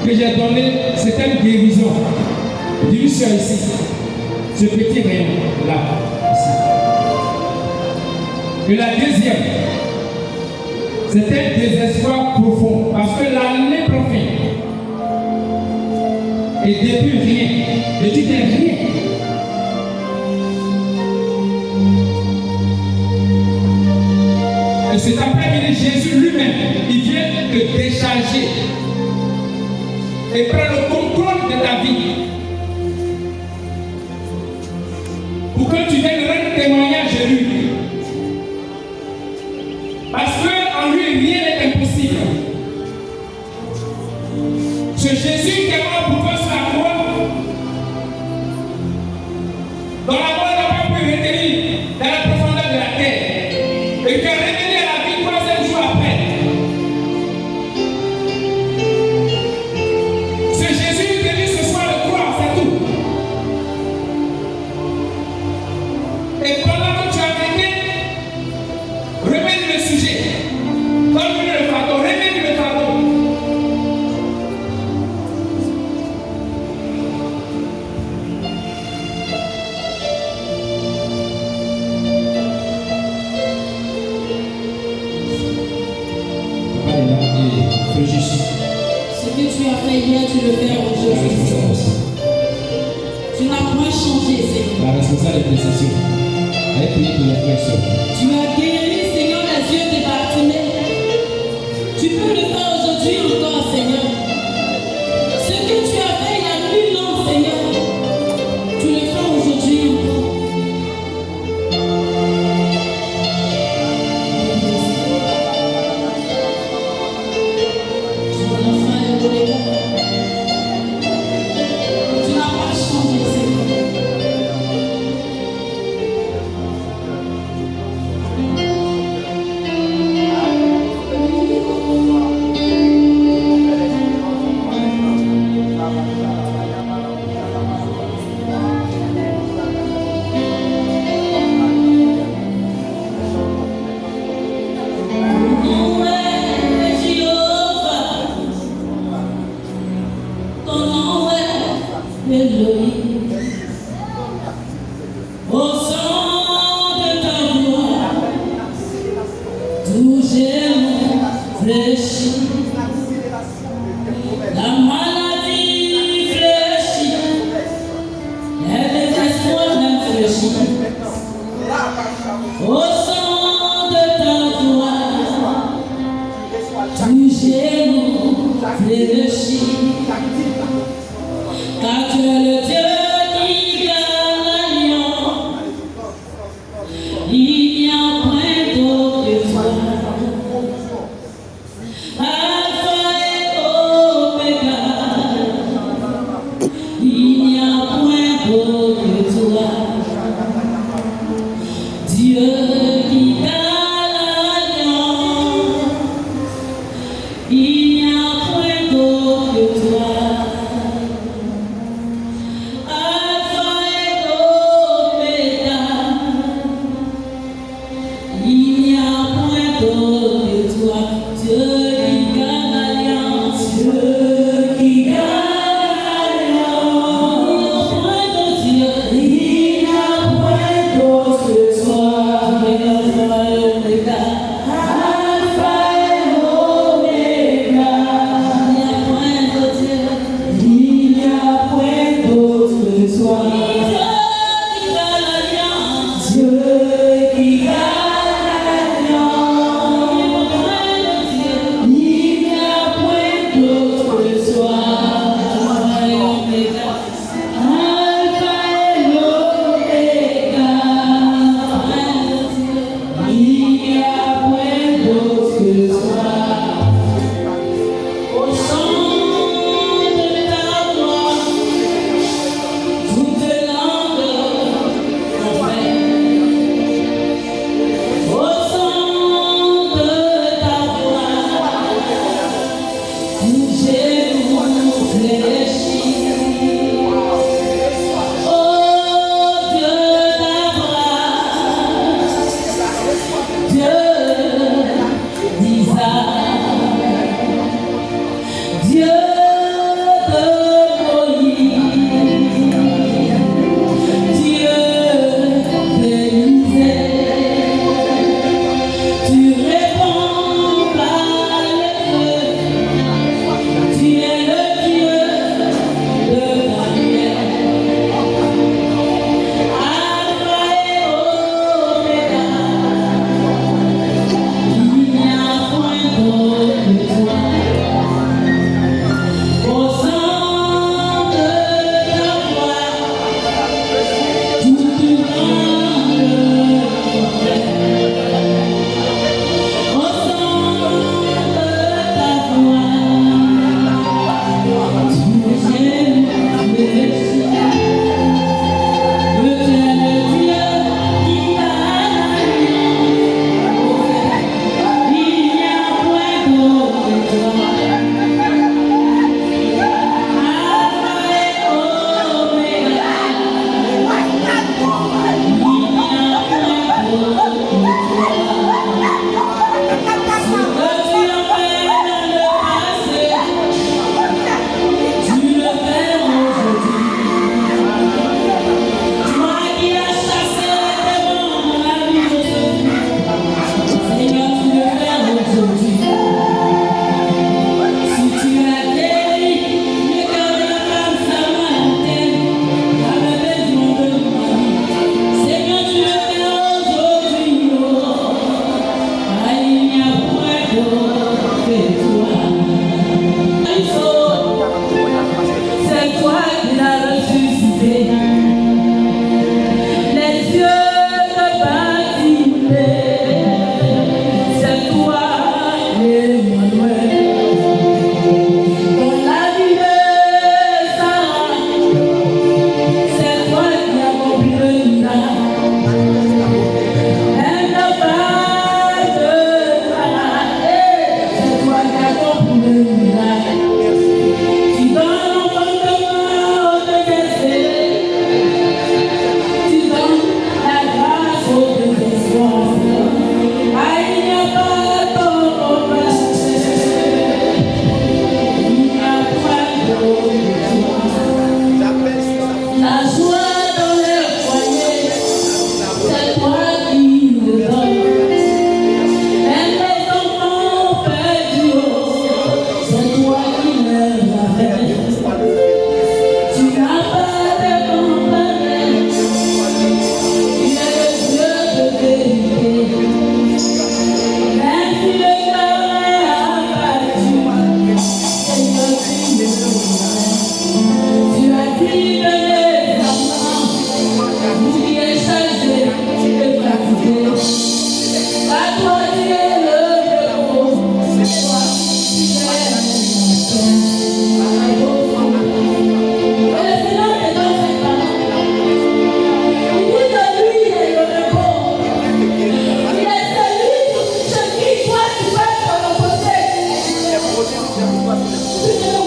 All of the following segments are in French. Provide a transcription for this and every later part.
que j'ai donné, c'était une guérison. Dis-lui sur ici. Ce petit rayon là, ici. Et la deuxième, c'était un désespoir profond. Parce que l'année prochaine, et depuis rien, et tu n'es rien. Et cet après-midi, Jésus lui-même, il vient te décharger et prendre le contrôle de ta vie. Pour que tu viennes rendre témoignage de lui. Parce qu'en lui, rien n'est impossible. Ce Jésus qui est mort pour toi sur la croix, dont la mort n'a pas pu retenir dans la profondeur de la terre, et qui a revenu à la vie 3e jour après. Ce Jésus qui te dit ce soir de croire, c'est tout. Et pendant que tu as vécu, remède le sujet. Donne-lui le fardeau, remède le fardeau. Ce que tu as fait hier, tu le fais aujourd'hui. Tu n'as point changé, Seigneur. La responsable de session. Elle prie pour les frères et sœurs. Tu as guéri, Seigneur, les yeux des Bartimée. Tu peux le faire aujourd'hui encore, Seigneur. Ce que tu as fait il y a 1000 ans, Seigneur, tu le fais aujourd'hui encore. Tu n'as pas changé, Seigneur.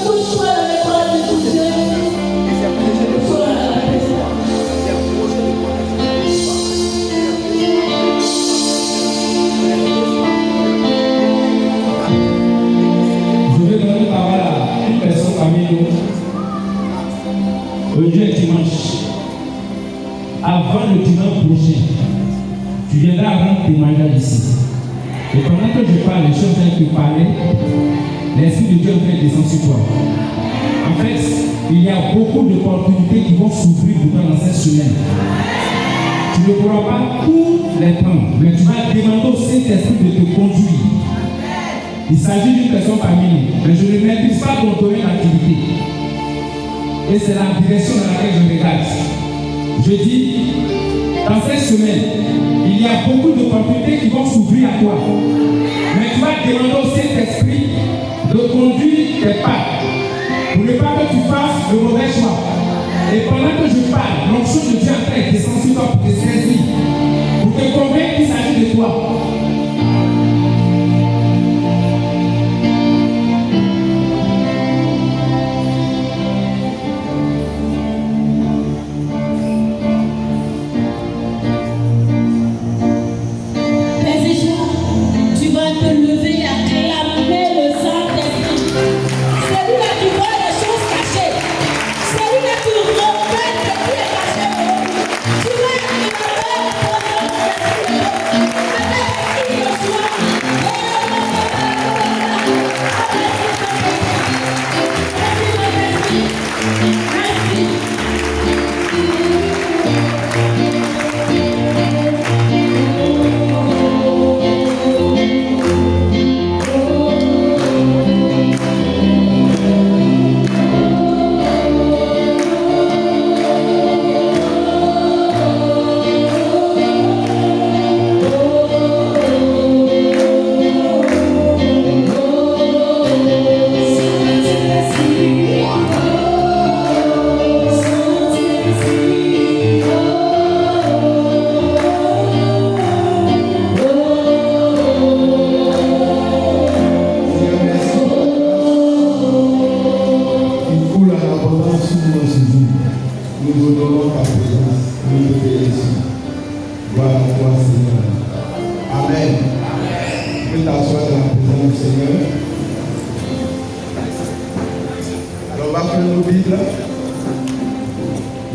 Couche-toi dans les bras de ton Dieu. Couche-toi dans la maison. Je vais donner la parole à une personne parmi nous. Aujourd'hui est dimanche. Avant le dimanche prochain, tu viendras rendre témoignage ici. Et pendant que je parle, les choses viennent te parler. L'Esprit de Dieu va descendre sur toi. En fait, il y a beaucoup d'opportunités qui vont s'ouvrir dans cette semaine. Tu ne pourras pas toutes les prendre, mais tu vas demander au Saint-Esprit de te conduire. Il s'agit d'une personne parmi nous, mais je ne maîtrise pas ton domaine d'activité. Et c'est la direction dans laquelle je regarde. Je dis, dans cette semaine, il y a beaucoup d'opportunités qui vont s'ouvrir à toi. Mais tu vas demander au Saint-Esprit de conduire tes pas pour ne pas que tu fasses le mauvais choix. Et pendant que je parle, l'onction de Dieu en train de descendre sur toi pour te saisir, pour te convaincre qu'il s'agit de toi.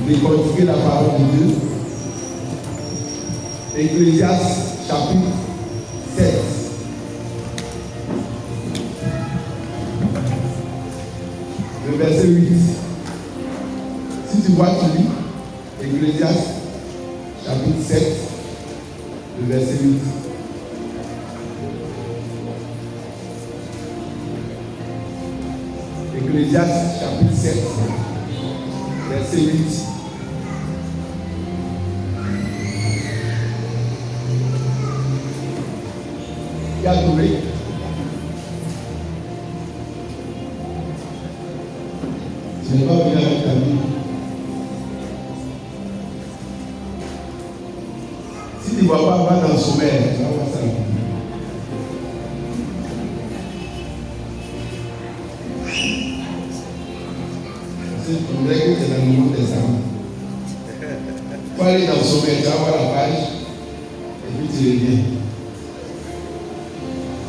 Décortiquer la parole de Dieu. Ecclésiaste chapitre 7. Le verset 8. Si tu vois, tu lis Ecclésiaste chapitre 7, le verset 8. Ecclésiaste chapitre 7, verset 8. Qui a trouvé? Tu n'es pas venu avec ta Bible. Si tu ne vois pas, va dans le sommeil, tu vas voir ça. Tu voudrais que c'est dans le Nouveau Testament. Il faut aller dans le sommeil, tu vas voir la page, et puis tu reviens.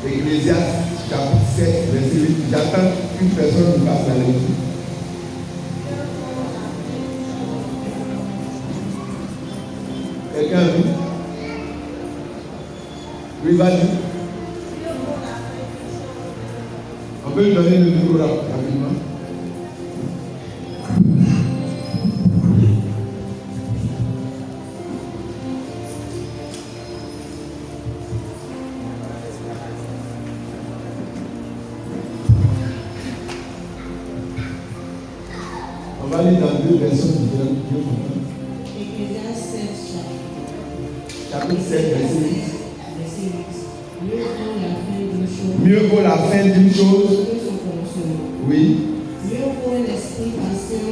Ecclésiaste chapitre 7, verset 8. J'attends qu'une personne nous fasse la lecture. Quelqu'un a vu? Oui, vas-y. On peut lui donner le micro rapidement. On va aller dans deux versions différentes. Ecclésiaste 7, chapitre 7, verset 8. Mieux vaut la fin d'une chose Mieux vaut la fin d'une chose que son commencement. Oui. Mieux vaut un esprit patient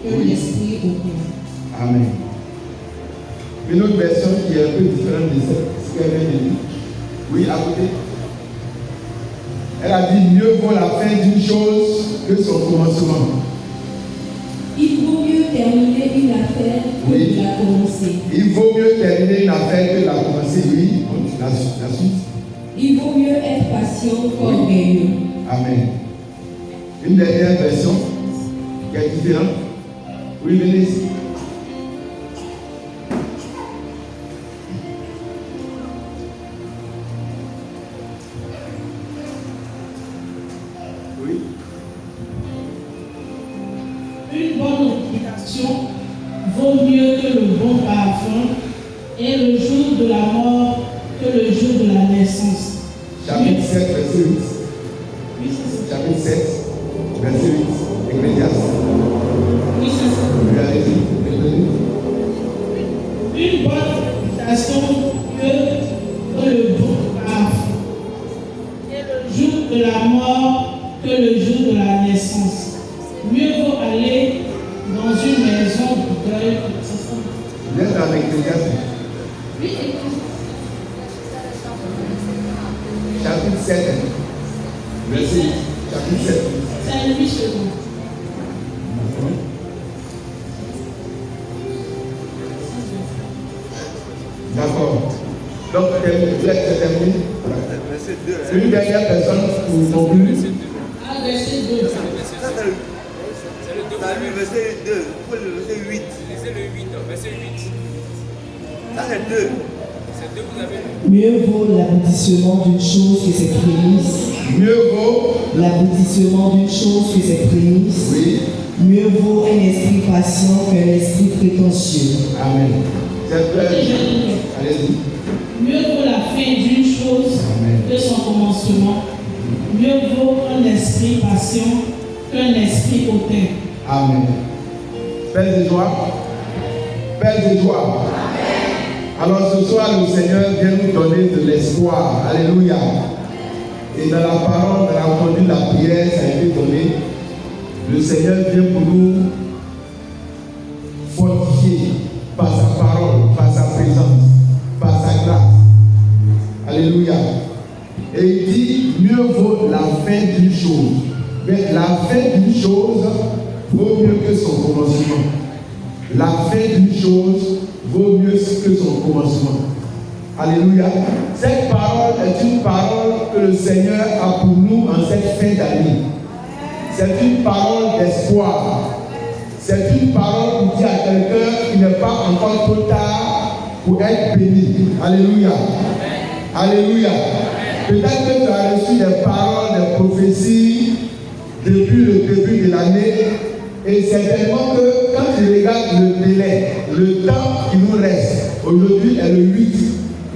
qu'un Oui. esprit aucun. Amen. Une autre version qui est un peu différente de ce qu'elle vient de dire. Oui, à côté. Elle a dit mieux vaut la fin d'une chose que son commencement. Il vaut mieux terminer une affaire que de la commencer. Il vaut mieux terminer une affaire que de la commencer. Oui, la suite. Il vaut mieux être patient qu'orgueilleux. Amen. Une dernière version qui est différente. Oui, venez ici. Oui. Une bonne réputation vaut mieux que le bon parfum et le jour de la mort que le jour de la naissance. Chapitre 7, verset 8. Oui, c'est ça. Chapitre 7, verset 8. Ecclésiaste. Oui, c'est ça. Regardez-y. Une bonne réputation mieux que le bon parfum et le jour de la mort que le jour de la naissance. Mieux vaut aller dans une maison de deuil. Vous êtes dans l'Ecclésiaste. Oui, Chapitre 7, verset 8. Chapitre 7. c'est 8 secondes. D'accord. Donc, vous êtes terminé. Verset 2. Une dernière personne pour conclure. Ah, verset 2. C'est le verset 2. Pour le verset 8. Lisez le 8, verset 8. Ça, c'est 2. C'est 2 vous avez lu. Mieux vaut l'aboutissement d'une chose que ses prémices. Mieux vaut. L'aboutissement d'une chose que ses prémices. Oui. Mieux vaut un esprit patient qu'un esprit prétentieux. Amen. C'est clair. Allez-y. Allez-y. Mieux vaut la fin d'une chose Amen. que son commencement. Mieux vaut un esprit patient qu'un esprit hautain. Amen. Père de joie. Père de joie. Alors ce soir, le Seigneur vient nous donner de l'espoir. Alléluia. Et dans la parole, dans la conduite de la prière, ça a été donné. Le Seigneur vient pour nous fortifier par sa parole, par sa présence, par sa grâce. Alléluia. Et il dit, mieux vaut la fin d'une chose. Mais la fin d'une chose vaut mieux que son commencement. La fin d'une chose vaut mieux que son commencement. Alléluia. Cette parole est une parole que le Seigneur a pour nous en cette fin d'année. C'est une parole d'espoir. C'est une parole pour dire à quelqu'un qui n'est pas encore trop tard pour être béni. Alléluia. Alléluia. Peut-être que tu as reçu des paroles, des prophéties depuis le début de l'année. Et certainement que quand tu regardes le délai, le temps qui nous reste, aujourd'hui est le 8,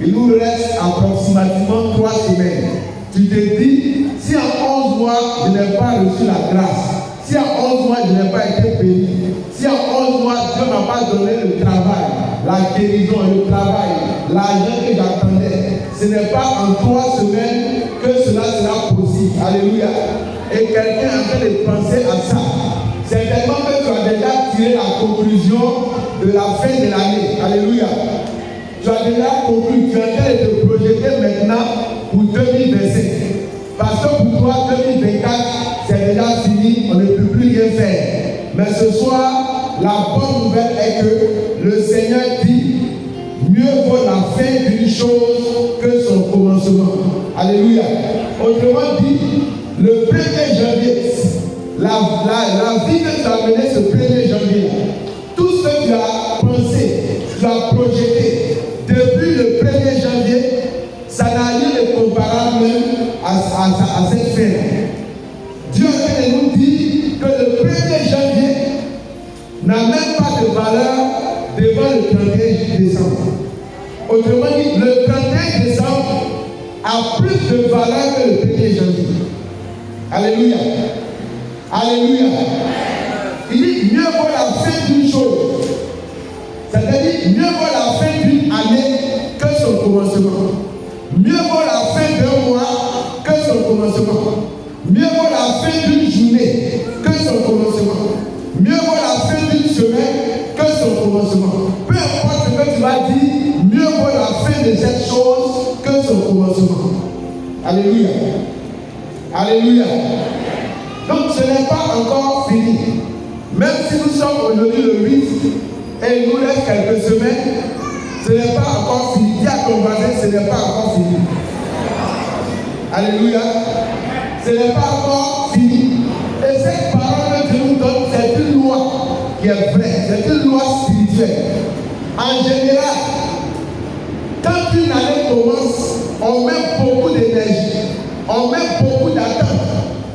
il nous reste approximativement 3 semaines. Tu te dis, si en 11 mois je n'ai pas reçu la grâce, si en 11 mois je n'ai pas été béni, si en 11 mois Dieu ne m'a pas donné le travail, la guérison, le travail, l'argent que j'attendais, ce n'est pas en 3 semaines que cela sera possible. Alléluia. Et quelqu'un est en train de penser à ça. Certainement que tu as déjà tiré la conclusion de la fin de l'année. Alléluia. Tu as déjà conclu, tu es en train de te projeter maintenant pour 2025. Parce que pour toi, 2024, c'est déjà fini, on ne peut plus rien faire. Mais ce soir, la bonne nouvelle est que le Seigneur dit, mieux vaut la fin d'une chose que son commencement. Alléluia. Autrement dit, le 1er janvier, la vie que tu as menée ce 1er janvier, tout ce que tu as pensé, tu as projeté depuis le 1er janvier, ça n'a rien de comparable même à cette fin. Dieu nous dit que le 1er janvier n'a même pas de valeur devant le 31 décembre. Autrement dit, le 31 décembre a plus de valeur que le 1er janvier. Alléluia. Alléluia. Il dit mieux vaut la fin d'une chose. C'est-à-dire mieux vaut la fin d'une année que son commencement. Mieux vaut la fin d'un mois que son commencement. Mieux vaut la fin d'une journée que son commencement. Mieux vaut la fin d'une semaine que son commencement. Peu importe ce que tu vas dire, mieux vaut la fin de cette chose que son commencement. Alléluia. Alléluia. Donc ce n'est pas encore fini. Même si nous sommes aujourd'hui le 8 et il nous reste quelques semaines, ce n'est pas encore fini. Dis à ton voisin, ce n'est pas encore fini. Alléluia. Ce n'est pas encore fini. Et cette parole que Dieu nous donne, c'est une loi qui est vraie. C'est une loi spirituelle. En général, quand une année commence, on met beaucoup d'énergie, on met beaucoup d'attente,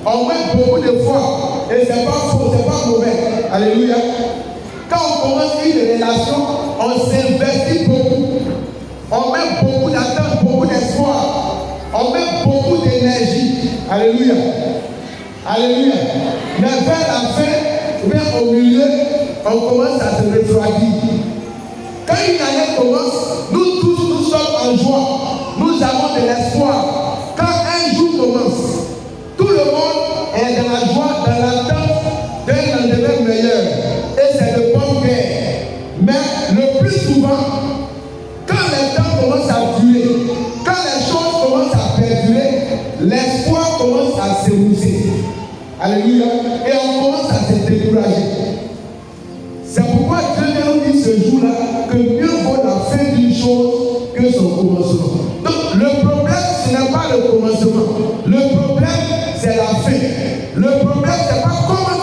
on met beaucoup de foi. Et c'est pas faux, c'est pas mauvais. Alléluia. Quand on commence une relation, on s'investit beaucoup. On met beaucoup d'attente, beaucoup d'espoir. On met beaucoup d'énergie. Alléluia. Alléluia. Mais vers la fin, ou bien au milieu, on commence à se refroidir. Quand une année commence, nous tous, nous sommes en joie. Nous avons de l'espoir. Quand un jour commence, tout le monde est dans la joie, dans l'attente d'un lendemain meilleur. Et c'est de bonne guerre. Mais le plus souvent, quand les temps commencent à durer, quand les choses commencent à perdurer, l'espoir commence à s'émousser. Alléluia. Et on commence à se décourager. C'est pourquoi Dieu nous dit ce jour-là que mieux vaut la fin d'une chose que son commencement. Donc le problème, ce n'est pas le commencement. Le problème, c'est la fin. Le problème,